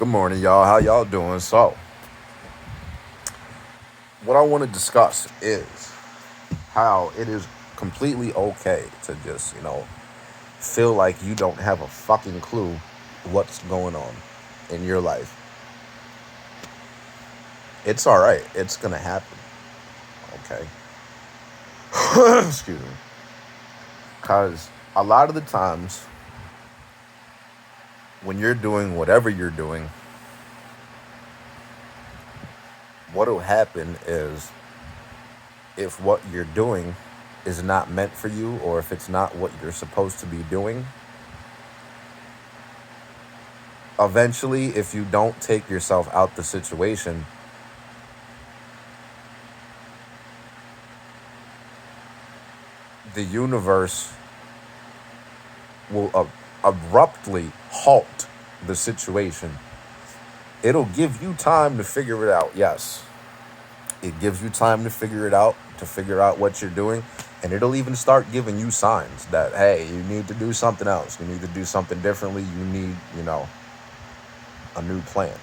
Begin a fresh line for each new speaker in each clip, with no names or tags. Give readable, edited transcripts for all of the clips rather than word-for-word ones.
Good morning, y'all. How y'all doing? So, what I want to discuss is how it is completely okay to just, feel like you don't have a fucking clue what's going on in your life. It's all right. It's going to happen. Okay. Excuse me. Because a lot of the times when you're doing whatever you're doing, what'll happen is if what you're doing is not meant for you or if it's not what you're supposed to be doing, eventually, if you don't take yourself out the situation, the universe will abruptly halt the situation. It'll give you time to figure it out. Yes, it gives you time to figure it out, to figure out what you're doing. And it'll even start giving you signs that, hey, you need to do something else. You need to do something differently. You need, a new plan.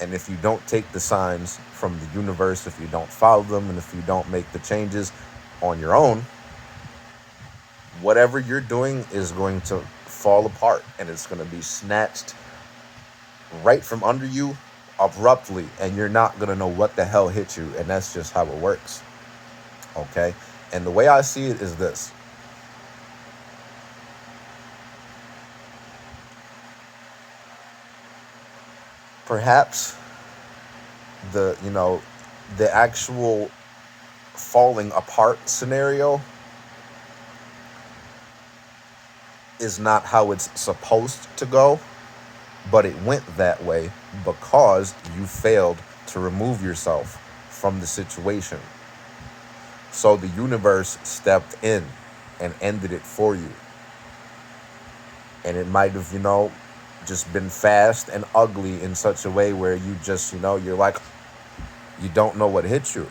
And if you don't take the signs from the universe, if you don't follow them, and if you don't make the changes on your own, whatever you're doing is going to fall apart and it's going to be snatched right from under you abruptly, and you're not going to know what the hell hit you. And that's just how it works. Okay? And the way I see it is this. Perhaps the actual falling apart scenario is not how it's supposed to go, but it went that way because you failed to remove yourself from the situation. So the universe stepped in and ended it for you. And it might have, just been fast and ugly in such a way where you just, you're like, you don't know what hit you.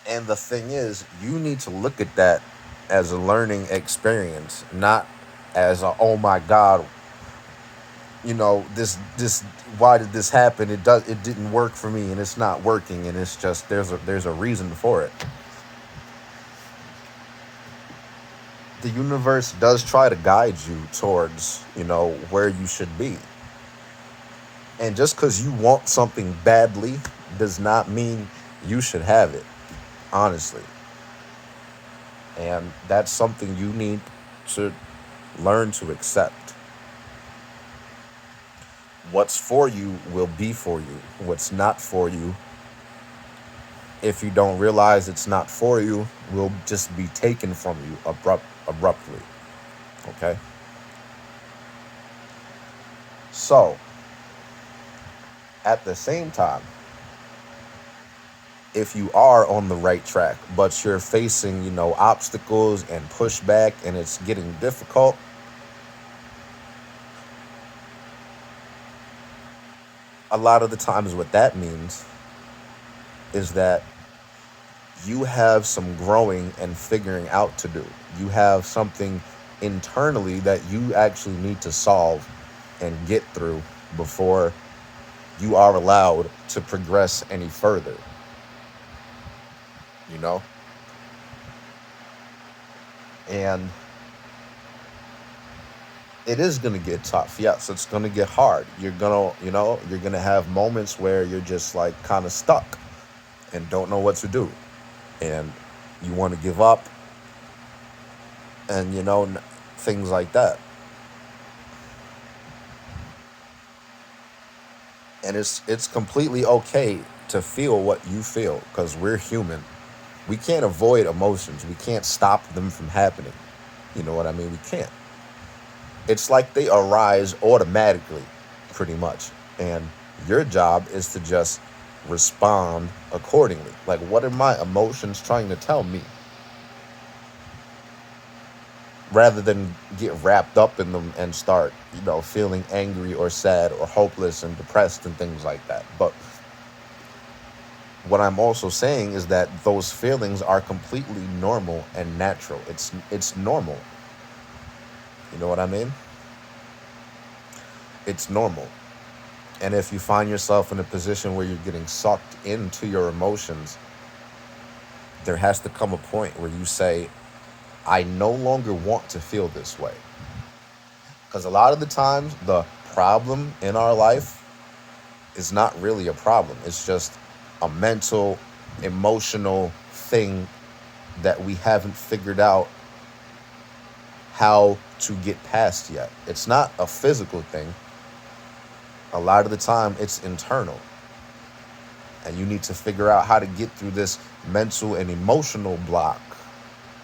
And the thing is, you need to look at that as a learning experience, not as a, oh my God, this why did this happen? It didn't work for me and it's not working, and it's just there's a reason for it. The universe does try to guide you towards, where you should be. And just because you want something badly does not mean you should have it, honestly. And that's something you need to learn to accept. What's for you will be for you. What's not for you, if you don't realize it's not for you, will just be taken from you abruptly. Okay? So, at the same time, if you are on the right track, but you're facing, obstacles and pushback and it's getting difficult, a lot of the times what that means is that you have some growing and figuring out to do. You have something internally that you actually need to solve and get through before you are allowed to progress any further. And it is going to get tough. Yes, it's going to get hard. You're going to have moments where you're just like kind of stuck and don't know what to do. And you want to give up and, things like that. And it's completely okay to feel what you feel because we're human. We can't avoid emotions. We can't stop them from happening. You know what I mean? We can't. It's like they arise automatically, pretty much. And your job is to just respond accordingly. Like, what are my emotions trying to tell me? Rather than get wrapped up in them and start, feeling angry or sad or hopeless and depressed and things like that. But what I'm also saying is that those feelings are completely normal and natural. It's normal. You know what I mean? It's normal. And if you find yourself in a position where you're getting sucked into your emotions, there has to come a point where you say, I no longer want to feel this way. Because a lot of the times, the problem in our life is not really a problem. It's just a mental, emotional thing that we haven't figured out how to get past yet. It's not a physical thing. A lot of the time, it's internal. And you need to figure out how to get through this mental and emotional block,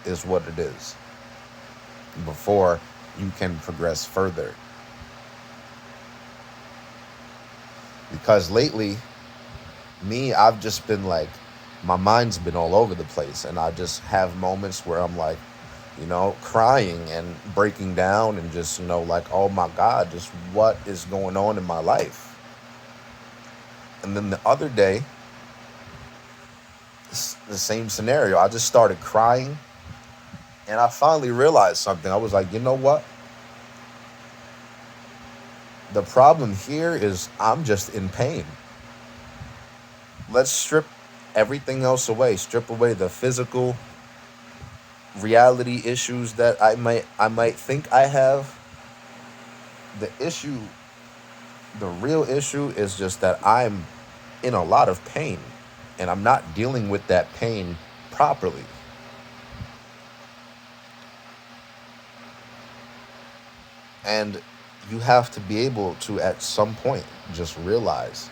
is what it is, before you can progress further. Because lately, I've just been like, my mind's been all over the place. And I just have moments where I'm like, crying and breaking down and just, like, oh my God, just what is going on in my life? And then the other day, the same scenario. I just started crying and I finally realized something. I was like, you know what? The problem here is I'm just in pain. Let's strip everything else away. Strip away the physical reality issues that I might think I have. The issue, the real issue is just that I'm in a lot of pain and I'm not dealing with that pain properly. And you have to be able to, at some point, just realize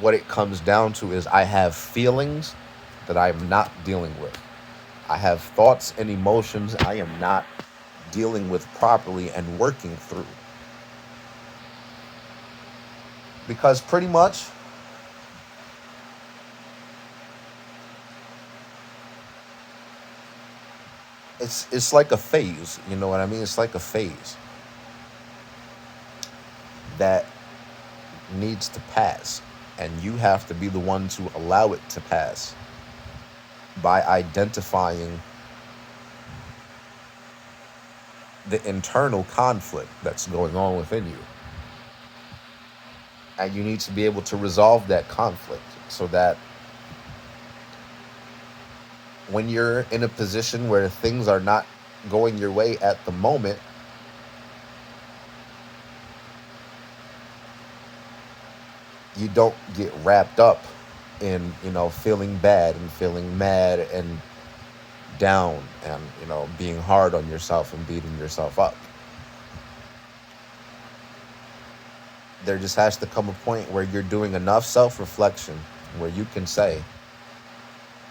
what it comes down to is I have feelings that I am not dealing with. I have thoughts and emotions I am not dealing with properly and working through. Because pretty much it's like a phase, you know what I mean? It's like a phase that needs to pass, and you have to be the one to allow it to pass by identifying the internal conflict that's going on within you. And you need to be able to resolve that conflict so that when you're in a position where things are not going your way at the moment, you don't get wrapped up in, feeling bad and feeling mad and down and, being hard on yourself and beating yourself up. There just has to come a point where you're doing enough self-reflection where you can say,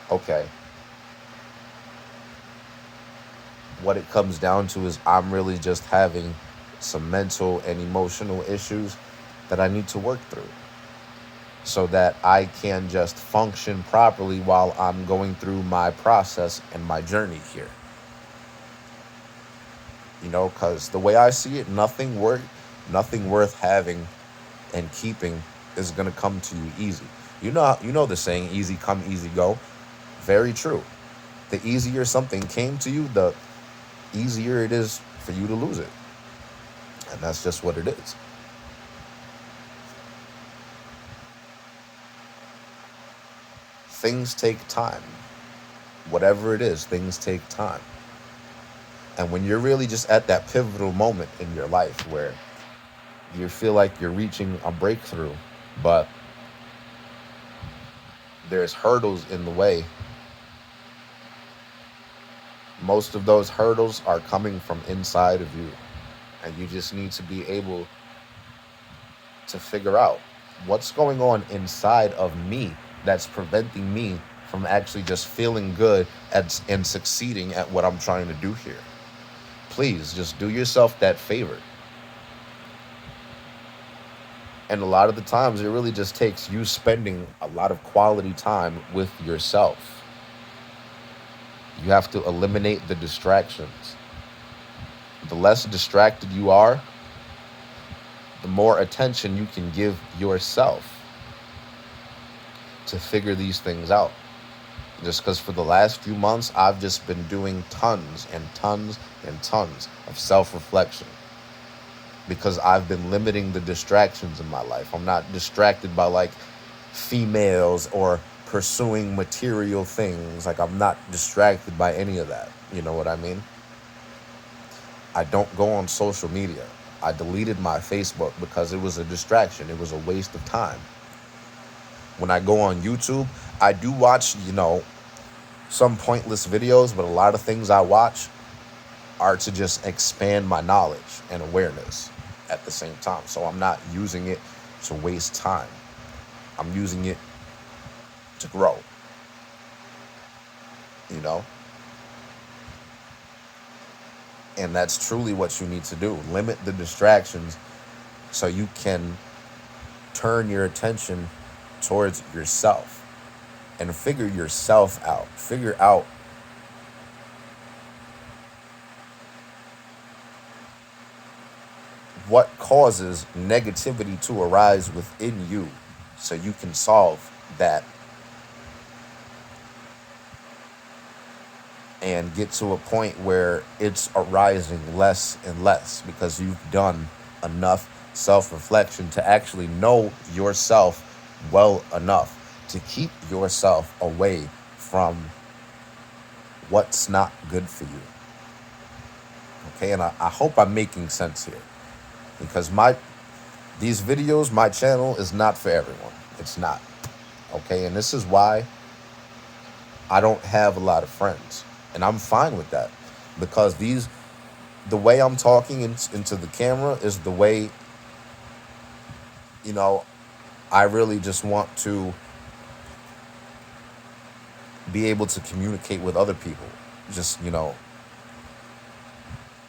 okay, what it comes down to is I'm really just having some mental and emotional issues that I need to work through so that I can just function properly while I'm going through my process and my journey here. Because the way I see it, nothing worth having and keeping is going to come to you easy. You know the saying, easy come, easy go. Very true. The easier something came to you, the easier it is for you to lose it. And that's just what it is. Things take time. Whatever it is, things take time. And when you're really just at that pivotal moment in your life where you feel like you're reaching a breakthrough, but there's hurdles in the way, most of those hurdles are coming from inside of you. And you just need to be able to figure out what's going on inside of me that's preventing me from actually just feeling good and succeeding at what I'm trying to do here. Please just do yourself that favor. And a lot of the times it really just takes you spending a lot of quality time with yourself. You have to eliminate the distractions. The less distracted you are, the more attention you can give yourself to figure these things out. Just because for the last few months, I've just been doing tons and tons and tons of self-reflection. because I've been limiting the distractions in my life. I'm not distracted by like females or pursuing material things. Like, I'm not distracted by any of that. You know what I mean? I don't go on social media. I deleted my Facebook because it was a distraction. It was a waste of time. When I go on YouTube, I do watch, some pointless videos, but a lot of things I watch are to just expand my knowledge and awareness at the same time. So I'm not using it to waste time. I'm using it to grow, you know? And that's truly what you need to do. Limit the distractions so you can turn your attention towards yourself and figure yourself out. Figure out what causes negativity to arise within you so you can solve that and get to a point where it's arising less and less because you've done enough self-reflection to actually know yourself well enough to keep yourself away from what's not good for you. Okay, and I hope I'm making sense here, because these videos, my channel is not for everyone. It's not. Okay, and this is why I don't have a lot of friends, and I'm fine with that, because the way I'm talking into the camera is the way, I really just want to be able to communicate with other people. Just,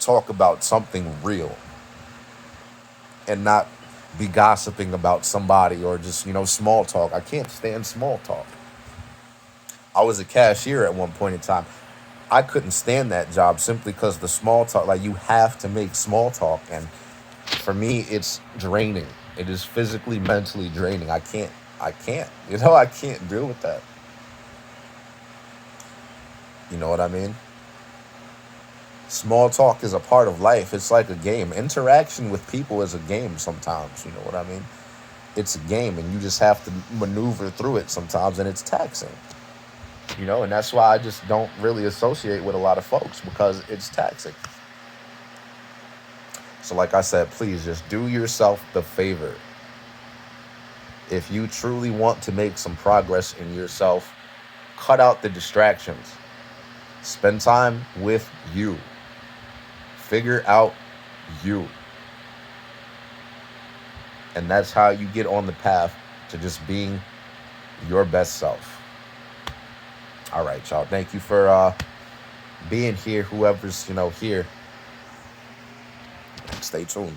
talk about something real and not be gossiping about somebody or just, small talk. I can't stand small talk. I was a cashier at one point in time. I couldn't stand that job simply because the small talk, like, you have to make small talk. And for me, it's draining. It is physically, mentally draining. I can't, I can't deal with that. You know what I mean? Small talk is a part of life. It's like a game. Interaction with people is a game sometimes. You know what I mean? It's a game, and you just have to maneuver through it sometimes, and it's taxing. And that's why I just don't really associate with a lot of folks, because it's taxing. So like I said, please just do yourself the favor. If you truly want to make some progress in yourself, cut out the distractions. Spend time with you. Figure out you. And that's how you get on the path to just being your best self. All right, y'all. Thank you for being here. Whoever's, here. Stay tuned.